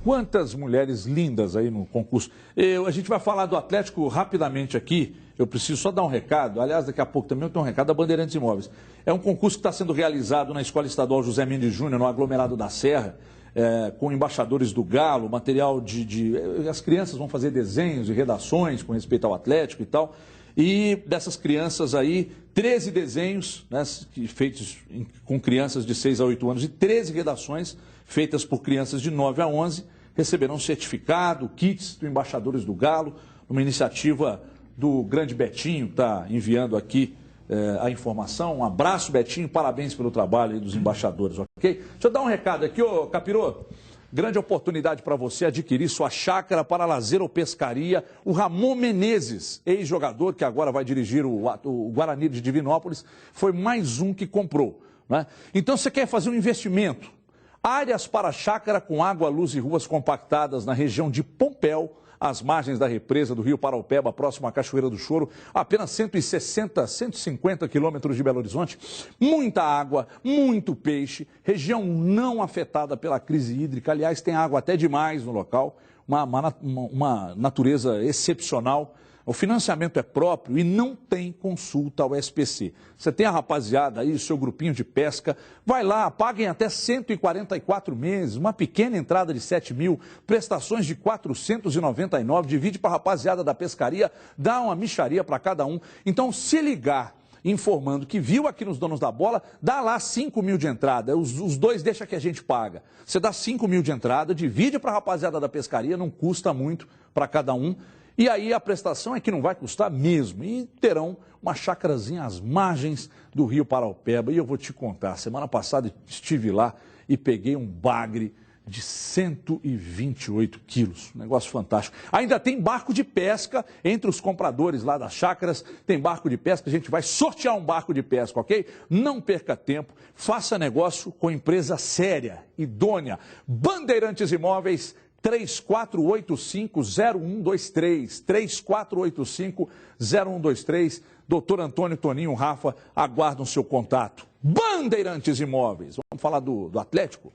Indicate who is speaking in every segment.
Speaker 1: Quantas mulheres lindas aí no concurso. A gente vai falar do Atlético rapidamente aqui. Eu preciso só dar um recado. Aliás, daqui a pouco também eu tenho um recado da Bandeirantes Imóveis. É um concurso que está sendo realizado na Escola Estadual José Mendes Júnior, no aglomerado da Serra, com embaixadores do Galo, material as crianças vão fazer desenhos e redações com respeito ao Atlético e tal. E dessas crianças aí, 13 desenhos, né, feitos com crianças de 6 a 8 anos e 13 redações feitas por crianças de 9 a 11, receberão certificado, kits do Embaixadores do Galo, uma iniciativa do grande Betinho, que está enviando aqui a informação. Um abraço, Betinho, parabéns pelo trabalho aí dos embaixadores, ok? Deixa eu dar um recado aqui, ô Capirô. Grande oportunidade para você adquirir sua chácara para lazer ou pescaria. O Ramon Menezes, ex-jogador que agora vai dirigir o Guarani de Divinópolis, foi mais um que comprou, né? Então você quer fazer um investimento. Áreas para chácara com água, luz e ruas compactadas na região de Pompéu, às margens da represa do Rio Paraupeba, próximo à Cachoeira do Choro, a apenas 160, 150 quilômetros de Belo Horizonte. Muita água, muito peixe, região não afetada pela crise hídrica. Aliás, tem água até demais no local, uma natureza excepcional. O financiamento é próprio e não tem consulta ao SPC. Você tem a rapaziada aí, o seu grupinho de pesca, vai lá, paguem até 144 meses, uma pequena entrada de 7 mil, prestações de 499, divide para a rapaziada da pescaria, dá uma mixaria para cada um. Então, se ligar informando que viu aqui nos Donos da Bola, dá lá 5 mil de entrada, os dois deixa que a gente paga. Você dá 5 mil de entrada, divide para a rapaziada da pescaria, não custa muito para cada um. E aí a prestação é que não vai custar mesmo. E terão uma chácarazinha às margens do Rio Paraupeba. E eu vou te contar, semana passada estive lá e peguei um bagre de 128 quilos. Negócio fantástico. Ainda tem barco de pesca entre os compradores lá das chácaras. Tem barco de pesca, a gente vai sortear um barco de pesca, ok? Não perca tempo, faça negócio com empresa séria, idônea. Bandeirantes Imóveis, 3485-0123, 3485-0123. Doutor Antônio, Toninho, Rafa, aguardam seu contato. Bandeirantes Imóveis. Vamos falar do Atlético?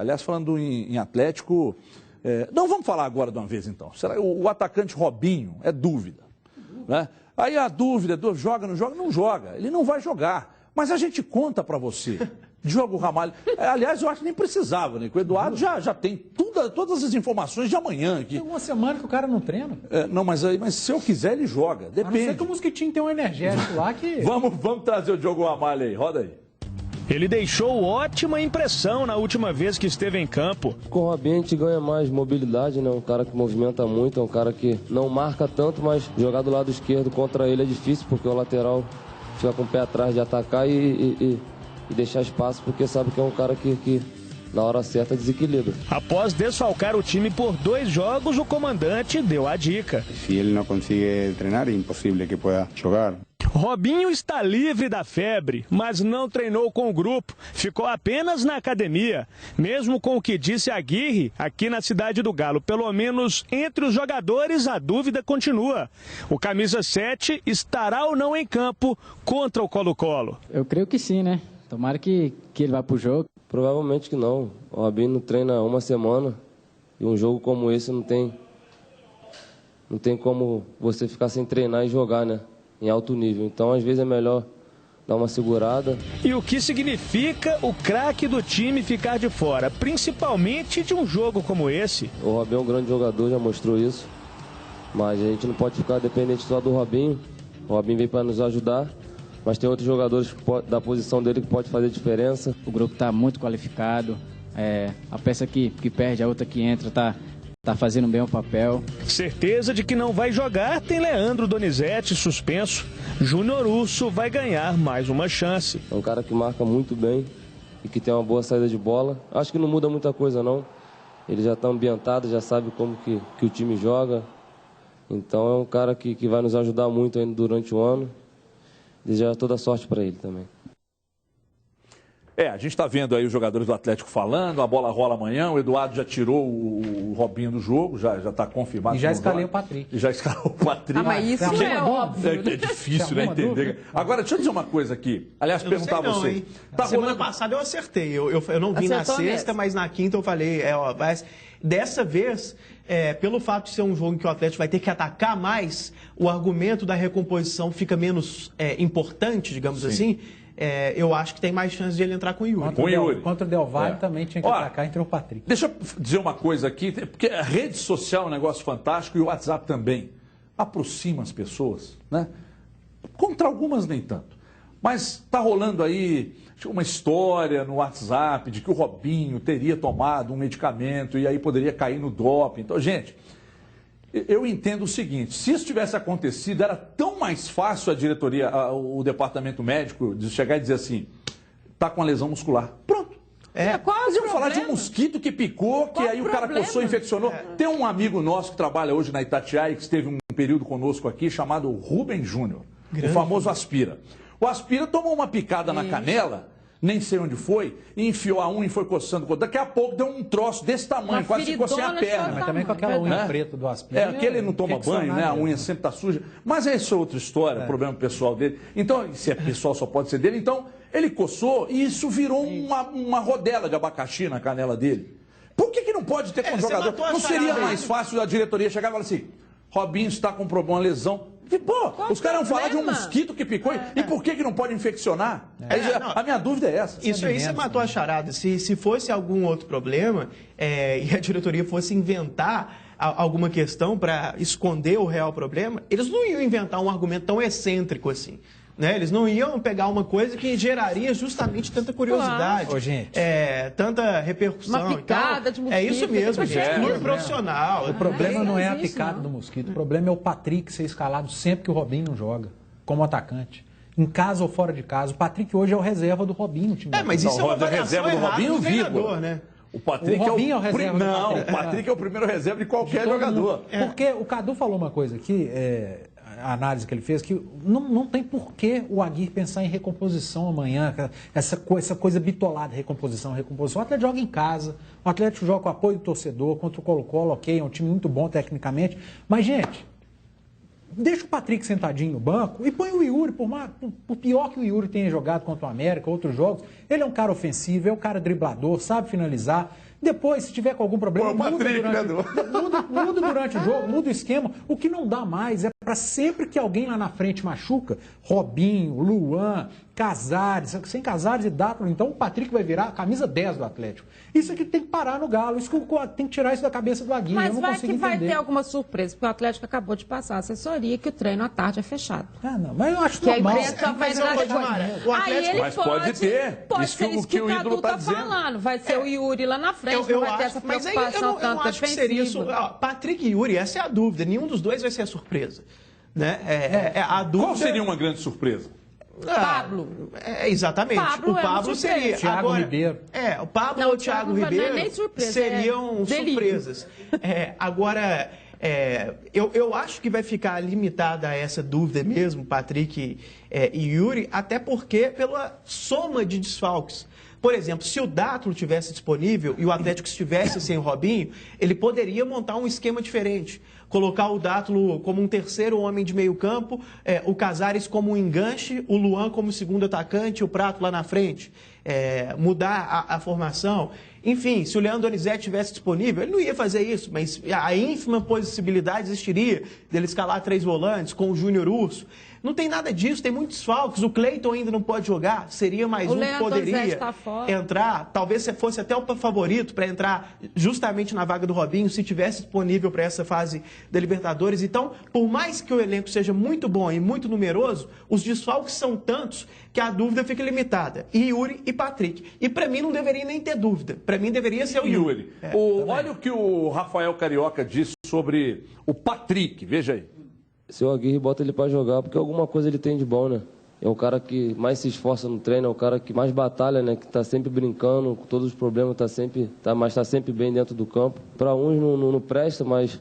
Speaker 1: Aliás, falando em Atlético, não, vamos falar agora de uma vez então. Será o atacante Robinho é dúvida, né? Aí a dúvida, joga, não joga? Não joga, ele não vai jogar. Mas a gente conta para você. Diogo Ramalho. Aliás, eu acho que nem precisava, né? O Eduardo já tem todas as informações de amanhã aqui.
Speaker 2: Tem uma semana que o cara não treina.
Speaker 1: Não, mas se eu quiser, ele joga. Depende. A não ser
Speaker 2: que o Mosquitinho tem um energético lá que...
Speaker 1: Vamos trazer o Diogo Ramalho aí. Roda aí.
Speaker 3: Ele deixou ótima impressão na última vez que esteve em campo.
Speaker 4: Com o Robinho a gente ganha mais mobilidade, né? Um cara que movimenta muito, é um cara que não marca tanto, mas jogar do lado esquerdo contra ele é difícil, porque o lateral fica com o pé atrás de atacar e deixar espaço, porque sabe que é um cara que na hora certa desequilibra.
Speaker 3: Após desfalcar o time por 2 jogos, o comandante deu a dica.
Speaker 5: Se ele não consegue treinar, é impossível que possa jogar.
Speaker 3: Robinho está livre da febre, mas não treinou com o grupo, ficou apenas na academia. Mesmo com o que disse Aguirre, aqui na Cidade do Galo, pelo menos entre os jogadores, a dúvida continua. O camisa 7 estará ou não em campo contra o Colo-Colo?
Speaker 6: Eu creio que sim, né? Tomara que ele vá pro jogo.
Speaker 4: Provavelmente que não. O Robinho não treina uma semana e um jogo como esse não tem como você ficar sem treinar e jogar, né? Em alto nível. Então, às vezes é melhor dar uma segurada.
Speaker 3: E o que significa o craque do time ficar de fora, principalmente de um jogo como esse?
Speaker 4: O Robinho é um grande jogador, já mostrou isso. Mas a gente não pode ficar dependente só do Robinho. O Robinho veio para nos ajudar. Mas tem outros jogadores da posição dele que pode fazer diferença.
Speaker 6: O grupo está muito qualificado. A peça que perde, a outra que entra tá fazendo bem o papel.
Speaker 3: Certeza de que não vai jogar tem Leandro Donizete suspenso. Júnior Urso vai ganhar mais uma chance.
Speaker 4: É um cara que marca muito bem e que tem uma boa saída de bola. Acho que não muda muita coisa não. Ele já está ambientado, já sabe como que o time joga. Então é um cara que vai nos ajudar muito ainda durante o ano. Desejar toda a sorte para ele também.
Speaker 1: A gente está vendo aí os jogadores do Atlético falando, a bola rola amanhã, o Eduardo já tirou o Robinho do jogo, já está confirmado.
Speaker 2: E já escalei o Patrick.
Speaker 1: E já escalou o Patrick.
Speaker 7: Mas isso é óbvio.
Speaker 1: É difícil, né, entender. Agora, deixa eu dizer uma coisa aqui. Aliás, perguntar a você.
Speaker 8: Semana passada eu acertei. Eu não vi na sexta, mas na quinta eu falei, mas dessa vez, pelo fato de ser um jogo em que o Atlético vai ter que atacar mais, o argumento da recomposição fica menos importante, digamos assim. Eu acho que tem mais chance de ele entrar com o Yuri.
Speaker 2: Contra o Del Valle também tinha que atacar entre o Patrick.
Speaker 1: Deixa eu dizer uma coisa aqui, porque a rede social é um negócio fantástico e o WhatsApp também. Aproxima as pessoas, né? Contra algumas nem tanto. Mas está rolando aí uma história no WhatsApp de que o Robinho teria tomado um medicamento e aí poderia cair no doping. Então, gente, eu entendo o seguinte, se isso tivesse acontecido, era tão mais fácil a diretoria, o departamento médico, de chegar e dizer assim, está com uma lesão muscular. Pronto. Mas eu falar de um mosquito que picou, que aí o cara coçou e infeccionou. Tem um amigo nosso que trabalha hoje na Itatiaia, que esteve um período conosco aqui, chamado Rubem Júnior, o famoso Aspira. O Aspira tomou uma picada na canela, nem sei onde foi, e enfiou a unha e foi coçando. Daqui a pouco deu um troço desse tamanho, quase ficou sem a perna.
Speaker 2: Mas também com aquela unha preta do Aspira.
Speaker 1: Aquele não toma banho, né? A unha sempre está suja. Mas essa é outra história, problema pessoal dele. Então, se é pessoal, só pode ser dele. Então, ele coçou e isso virou uma rodela de abacaxi na canela dele. Por que não pode ter com o jogador? Não seria mais fácil a diretoria chegar e falar assim, Robinho está com uma lesão. Os caras vão falar de um mosquito que picou. E por que não pode infeccionar? A minha dúvida é essa.
Speaker 8: Isso aí você matou a charada. Se fosse algum outro problema e a diretoria fosse inventar alguma questão para esconder o real problema, eles não iam inventar um argumento tão excêntrico assim. Né? Eles não iam pegar uma coisa que geraria justamente tanta curiosidade, tanta repercussão.
Speaker 7: Uma picada de mosquito.
Speaker 8: É isso mesmo, gente. Muito profissional.
Speaker 2: O problema não é a picada do mosquito. O problema é o Patrick ser escalado sempre que o Robinho não joga, como atacante. Em casa ou fora de casa. O Patrick hoje é o reserva do Robinho. O time
Speaker 8: mas isso é uma
Speaker 1: reserva do Robinho, vírgula.
Speaker 8: Né?
Speaker 1: O Patrick
Speaker 2: é o reserva do
Speaker 1: Patrick. O Patrick é o primeiro reserva de qualquer jogador.
Speaker 2: Porque o Cadu falou uma coisa aqui, a análise que ele fez, que não tem por que o Aguirre pensar em recomposição amanhã, essa coisa bitolada, recomposição. O Atlético joga em casa, o Atlético joga com apoio do torcedor, contra o Colo-Colo, ok, é um time muito bom tecnicamente, mas, gente, deixa o Patrick sentadinho no banco e põe o Yuri, por pior que o Yuri tenha jogado contra o América, outros jogos, ele é um cara ofensivo, é um cara driblador, sabe finalizar. Depois, se tiver com algum problema, muda durante o jogo, muda o esquema. O que não dá mais é para sempre que alguém lá na frente machuca, Robinho, Luan, Casares, sem Casares e Dátulo, então o Patrick vai virar a camisa 10 do Atlético. Isso aqui tem que parar no Galo, isso tem que tirar isso da cabeça do Aguirre.
Speaker 7: Mas vai ter alguma surpresa, porque o Atlético acabou de passar a assessoria que o treino à tarde é fechado.
Speaker 2: Mas eu acho normal.
Speaker 1: Mas pode ter.
Speaker 7: Pode ser isso que o Cadu está falando. Vai ser o Yuri lá na frente, não vai ter essa preocupação tanto
Speaker 8: eu acho que seria isso. Patrick e Yuri, essa é a dúvida. Nenhum dos dois vai ser a surpresa. Né? A dúvida...
Speaker 1: Qual seria uma grande surpresa?
Speaker 7: Pablo.
Speaker 8: Exatamente. O Pablo seria.
Speaker 2: Thiago Ribeiro.
Speaker 8: O Pablo ou o Thiago Ribeiro seriam surpresas. Agora, eu acho que vai ficar limitada a essa dúvida mesmo, Patrick e Yuri, até porque pela soma de desfalques. Por exemplo, se o Dátulo tivesse disponível e o Atlético estivesse sem o Robinho, ele poderia montar um esquema diferente. Colocar o Dátulo como um terceiro homem de meio campo, o Casares como um enganche, o Luan como segundo atacante, o Prato lá na frente. Mudar a formação. Enfim, se o Leandro Donizete estivesse disponível, ele não ia fazer isso, mas a ínfima possibilidade existiria dele escalar 3 volantes com o Júnior Urso. Não tem nada disso, tem muitos desfalques. O Cleiton ainda não pode jogar, seria mais um que poderia entrar. Talvez fosse até o favorito para entrar justamente na vaga do Robinho, se tivesse disponível para essa fase da Libertadores. Então, por mais que o elenco seja muito bom e muito numeroso, os desfalques são tantos que a dúvida fica limitada. E Yuri e Patrick. E para mim não deveria nem ter dúvida. Para mim deveria ser o Yuri.
Speaker 1: Olha o que o Rafael Carioca disse sobre o Patrick. Veja aí.
Speaker 4: Se o Aguirre bota ele para jogar, porque alguma coisa ele tem de bom, né? É o cara que mais se esforça no treino, é o cara que mais batalha, né? Que tá sempre brincando, com todos os problemas, mas tá sempre bem dentro do campo. Para uns não presta, mas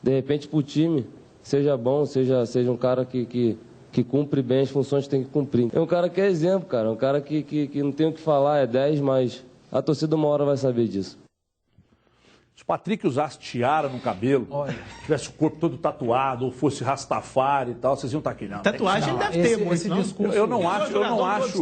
Speaker 4: de repente pro time, seja bom, seja um cara que que cumpre bem as funções que tem que cumprir. É um cara que é exemplo, cara. É um cara que não tem o que falar, é 10, mas a torcida uma hora vai saber disso.
Speaker 1: Se o Patrick usasse tiara no cabelo, tivesse o corpo todo tatuado, ou fosse Rastafari e tal, vocês iam estar aqui. Não,
Speaker 8: tatuagem
Speaker 1: não,
Speaker 8: deve ter muito,
Speaker 2: esse discurso.
Speaker 1: Eu não acho.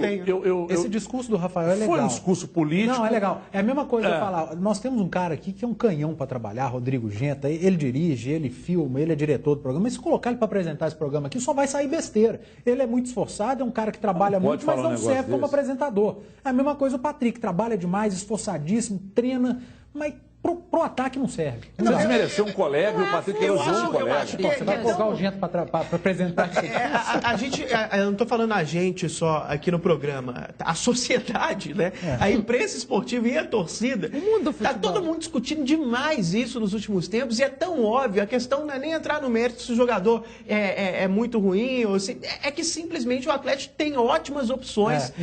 Speaker 2: Esse discurso do Rafael é legal.
Speaker 1: Foi um discurso político.
Speaker 2: Não, é legal. É a mesma coisa eu falar. Nós temos um cara aqui que é um canhão para trabalhar, Rodrigo Genta. Ele dirige, ele filma, ele é diretor do programa. Mas se colocar ele para apresentar esse programa aqui, só vai sair besteira. Ele é muito esforçado, é um cara que trabalha muito, mas não serve como apresentador. É a mesma coisa o Patrick, trabalha demais, esforçadíssimo, treina, mas pro ataque não serve.
Speaker 1: Não desmereceu um colega e o Patrick elogiou um colega.
Speaker 2: Você vai colocar o Gento para apresentar isso aqui.
Speaker 8: Eu não estou falando a gente só aqui no programa, a sociedade, né? A imprensa esportiva e a torcida. Está todo mundo discutindo demais isso nos últimos tempos e é tão óbvio. A questão não é nem entrar no mérito se o jogador é muito ruim, ou se, é que simplesmente o Atlético tem ótimas opções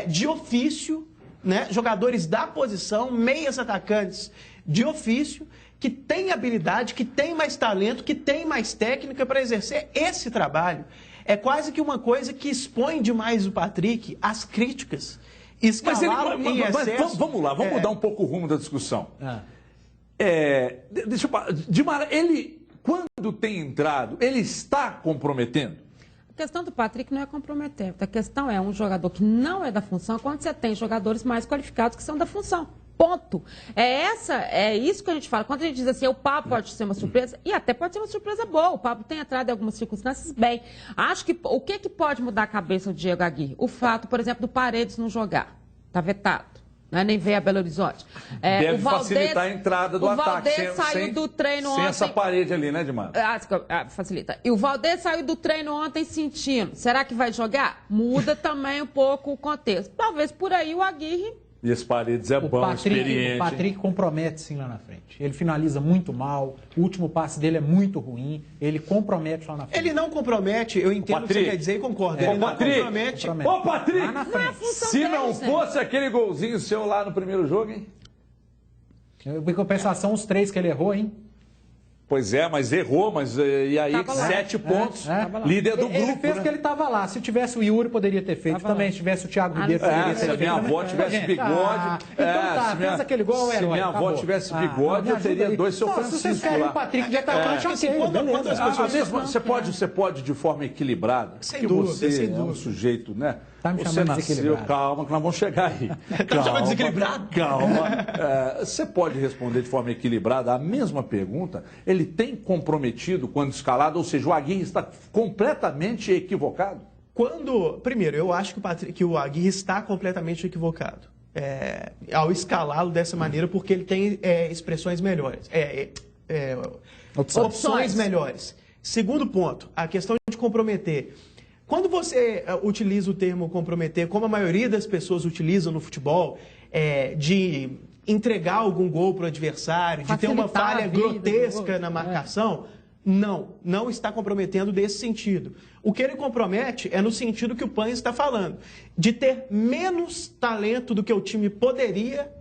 Speaker 8: de ofício, né? Jogadores da posição, meias atacantes de ofício, que tem habilidade, que tem mais talento, que tem mais técnica para exercer esse trabalho. É quase que uma coisa que expõe demais o Patrick às críticas.
Speaker 1: Vamos lá, vamos mudar um pouco o rumo da discussão. Deixa eu Dimara, ele, quando tem entrado, ele está comprometendo?
Speaker 7: A questão do Patrick não é comprometente. A questão é um jogador que não é da função quando você tem jogadores mais qualificados que são da função. Ponto. É isso que a gente fala. Quando a gente diz assim, o Pablo pode ser uma surpresa, e até pode ser uma surpresa boa. O Pablo tem entrado em algumas circunstâncias bem. Acho que o que pode mudar a cabeça do Diego Aguirre? O fato, por exemplo, do Paredes não jogar. Está vetado. Né? Nem veio a Belo Horizonte.
Speaker 1: Deve facilitar a entrada do ataque.
Speaker 7: O Valdez saiu do treino ontem.
Speaker 1: Sem essa parede ali, né, Dimar?
Speaker 7: Facilita. E o Valdez saiu do treino ontem sentindo. Será que vai jogar? Muda também um pouco o contexto. Talvez por aí o Aguirre...
Speaker 1: E esse Paredes é bom, experiente.
Speaker 2: O Patrick compromete sim lá na frente. Ele finaliza muito mal, o último passe dele é muito ruim, ele compromete lá na frente.
Speaker 8: Ele não compromete, eu entendo o que você quer dizer e concordo. Ele não compromete.
Speaker 1: Ô, Patrick, se não fosse aquele golzinho seu lá no primeiro jogo, hein?
Speaker 2: Em compensação, os 3 que ele errou, hein?
Speaker 1: Pois é, mas errou, mas e aí 7 pontos, líder do grupo.
Speaker 2: Ele fez porque ele estava lá. Se tivesse o Yuri, poderia ter feito também. Se tivesse o Thiago Ribeiro, poderia ter feito.
Speaker 1: Se a minha avó tivesse bigode...
Speaker 2: fez aquele gol,
Speaker 1: se minha avó tivesse bigode, eu teria 2 seu Francisco lá. Se vocês querem
Speaker 2: o Patrick de atacante,
Speaker 1: você pode de forma equilibrada,
Speaker 8: sem dúvida,
Speaker 1: você é um sujeito, né?
Speaker 2: Tá me chamando de desequilibrado.
Speaker 1: Calma, que nós vamos chegar aí.
Speaker 8: Calma, desequilibrado?
Speaker 1: Calma. Você pode responder de forma equilibrada a mesma pergunta. Ele tem comprometido quando escalado, ou seja, o Aguirre está completamente equivocado?
Speaker 8: Primeiro, eu acho que o Aguirre está completamente equivocado ao escalá-lo dessa maneira, porque ele tem expressões melhores, opções melhores. Segundo ponto, a questão de comprometer. Quando você utiliza o termo comprometer, como a maioria das pessoas utilizam no futebol, de entregar algum gol para o adversário, de ter uma falha grotesca na marcação, não está comprometendo desse sentido. O que ele compromete é no sentido que o Pan está falando, de ter menos talento do que o time poderia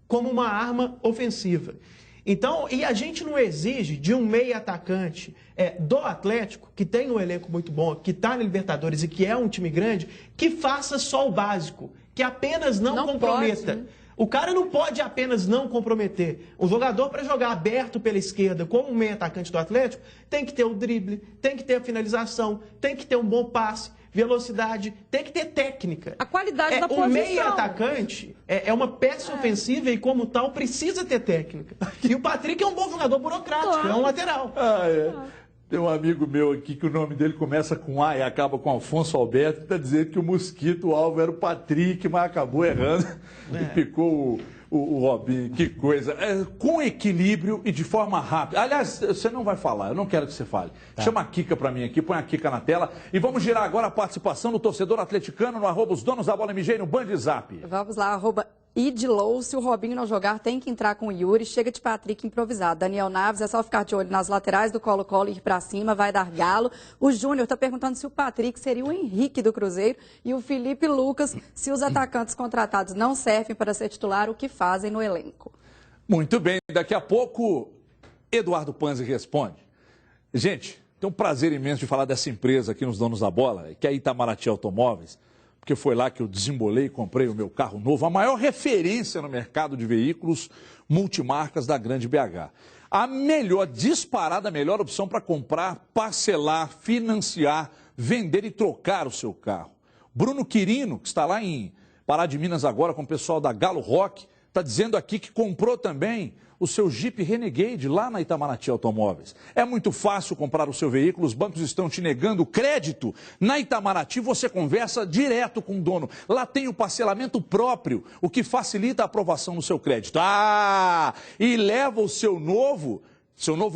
Speaker 8: como uma arma ofensiva. Então, e a gente não exige de um meia atacante do Atlético, que tem um elenco muito bom, que está na Libertadores e que é um time grande, que faça só o básico, que apenas não comprometa. Pode, né? O cara não pode apenas não comprometer. O jogador, para jogar aberto pela esquerda, como um meia atacante do Atlético, tem que ter o drible, tem que ter a finalização, tem que ter um bom passe, velocidade, tem que ter técnica.
Speaker 7: A qualidade da posição.
Speaker 8: O meia atacante é uma peça ofensiva e, como tal, precisa ter técnica. E o Patrick é um bom jogador burocrático, é um lateral.
Speaker 1: Tem um amigo meu aqui que o nome dele começa com A e acaba com Afonso Alberto, que está dizendo que o mosquito, o alvo era o Patrick, mas acabou errando e picou o Robinho. Que coisa. Com equilíbrio e de forma rápida. Aliás, você não vai falar, eu não quero que você fale. Chama a Kika para mim aqui, põe a Kika na tela e vamos girar agora a participação do torcedor atleticano no @os donos da bola MG no Band Zap.
Speaker 9: Vamos lá, @Idlow, se o Robinho não jogar, tem que entrar com o Yuri, chega de Patrick improvisado. Daniel Naves, é só ficar de olho nas laterais do Colo-Colo e ir pra cima, vai dar galo. O Júnior está perguntando se o Patrick seria o Henrique do Cruzeiro e o Felipe Lucas, se os atacantes contratados não servem para ser titular, o que fazem no elenco.
Speaker 1: Muito bem, daqui a pouco Eduardo Panzi responde. Gente, Tenho um prazer imenso de falar dessa empresa aqui nos Donos da Bola, que é a Itamaraty Automóveis, porque foi lá que eu desembolei e comprei o meu carro novo, a maior referência no mercado de veículos multimarcas da Grande BH. A melhor, disparada, a melhor opção para comprar, parcelar, financiar, vender e trocar o seu carro. Bruno Quirino, que está lá em Pará de Minas agora com o pessoal da Galo Rock, está dizendo aqui que comprou também o seu Jeep Renegade lá na Itamaraty Automóveis. É muito fácil comprar o seu veículo, os bancos estão te negando crédito. Na Itamaraty você conversa direto com o dono. Lá tem o parcelamento próprio, o que facilita a aprovação do seu crédito. E leva o seu novo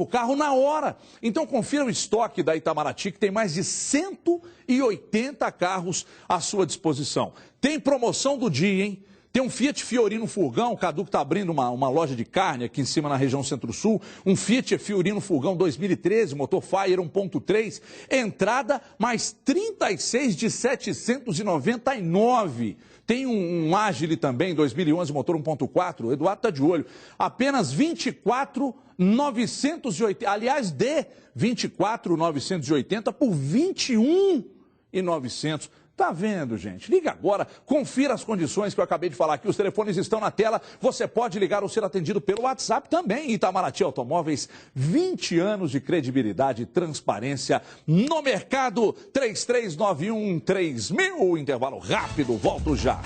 Speaker 1: carro na hora. Então confira o estoque da Itamaraty, que tem mais de 180 carros à sua disposição. Tem promoção do dia, hein? Tem um Fiat Fiorino Furgão, o Cadu que está abrindo uma loja de carne aqui em cima na região Centro-Sul. Um Fiat Fiorino Furgão 2013, motor Fire 1.3. Entrada mais 36 de 799. Tem um Agile também, 2011, motor 1.4. O Eduardo está de olho. Apenas 24.980. Aliás, de 24.980 por 21.900. Tá vendo, gente? Liga agora, confira as condições que eu acabei de falar aqui. Os telefones estão na tela. Você pode ligar ou ser atendido pelo WhatsApp também. Itamaraty Automóveis, 20 anos de credibilidade e transparência no mercado. 3391-3000. Intervalo rápido, volto já.